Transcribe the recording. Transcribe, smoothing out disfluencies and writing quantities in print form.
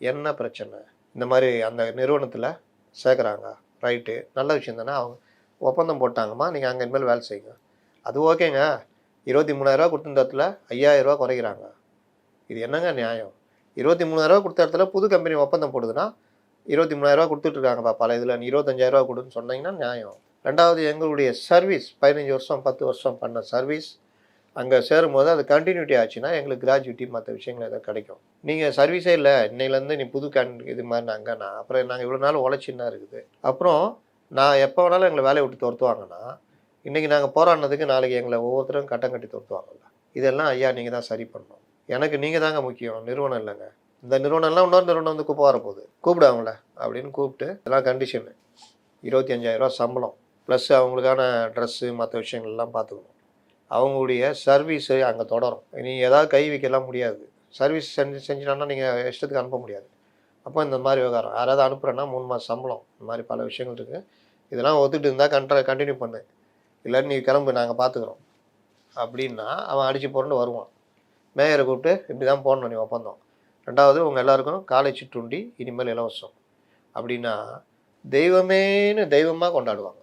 என்ன பிரச்சனை? இந்த மாதிரி அந்த நிறுவனத்தில் சேர்க்குறாங்க. ரைட்டு. நல்ல விஷயம் தானே. அவங்க ஒப்பந்தம் போட்டாங்கம்மா, நீங்கள் அங்கே இனிமேல் வேலை செய்யுங்க. அது ஓகேங்க. ரூ. 23,000 கொடுத்த இடத்துல ரூ. 5,000 குறைக்கிறாங்க. இது என்னங்க நியாயம்? ரூ. 23,000 கொடுத்த இடத்துல புது கம்பெனி ஒப்பந்தம் போடுதுன்னா, ரூ. 23,000 கொடுத்துட்ருக்காங்கப்பா பல இதில். நீ ரூ. 25,000 கொடுன்னு சொன்னீங்கன்னா நியாயம். 2வது எங்களுடைய சர்வீஸ் 15 வருஷம் 10 வருஷம் பண்ண சர்வீஸ் அங்கே சேரும்போது அது கண்டினியூட்டி ஆச்சுன்னா எங்களுக்கு கிராஜுவிட்டி மற்ற விஷயங்கள் எதாவது கிடைக்கும். நீங்கள் சர்வீஸே இல்லை, இன்னையிலேருந்து நீ புது இது மாதிரி நாங்கன்னா அப்புறம் நாங்கள் இவ்வளோ நாள் உழைச்சின்னா இருக்குது. அப்புறம் நான் எப்போ வேணாலும் எங்களை வேலையை விட்டு துரத்துவாங்கன்னா, இன்றைக்கி நாங்கள் போராடினதுக்கு நாளைக்கு எங்களை ஒவ்வொருத்தரும் கட்டம் கட்டி துரத்துவாங்கல்ல. இதெல்லாம் ஐயா நீங்கள் தான் சரி பண்ணணும். எனக்கு நீங்கள் தாங்க முக்கியம், நிறுவனம் இல்லைங்க. இந்த நிறுவனம்லாம் இன்னொரு நிறுவனம் வந்து வரப்போகுது. கூப்பிடுவாங்கள அப்படின்னு கூப்பிட்டு இதெல்லாம் கண்டிஷனு. ரூ. 25,000 சம்பளம் ப்ளஸ் அவங்களுக்கான ட்ரெஸ்ஸு மற்ற விஷயங்கள்லாம் பார்த்துக்கணும். அவங்களுடைய சர்வீஸு அங்கே தொடரும். நீ ஏதாவது கை வைக்கலாம் முடியாது. சர்வீஸ் செஞ்சிட்டான்னா நீங்கள் இஷ்டத்துக்கு அனுப்ப முடியாது. அப்போ இந்த மாதிரி விவகாரம் யாராவது அனுப்புகிறேன்னா 3 மாதம் சம்பளம், இந்த மாதிரி பல விஷயங்கள் இருக்குது. இதெல்லாம் ஒத்துக்கிட்டு இருந்தால் கண்டினியூ பண்ணு, இல்லாட்டி நீ கிளம்பு நாங்கள் பார்த்துக்குறோம் அப்படின்னா அவன் அடித்து புரண்டு வருவான். மேயரை கூப்பிட்டு இப்படி தான் போடணும் நீ ஒப்பந்தம். 2வது உங்கள் எல்லாருக்கும் காலை சிற்றுண்டி இனிமேல் இலவசம் அப்படின்னா தெய்வமேன்னு தெய்வமாக கொண்டாடுவாங்க.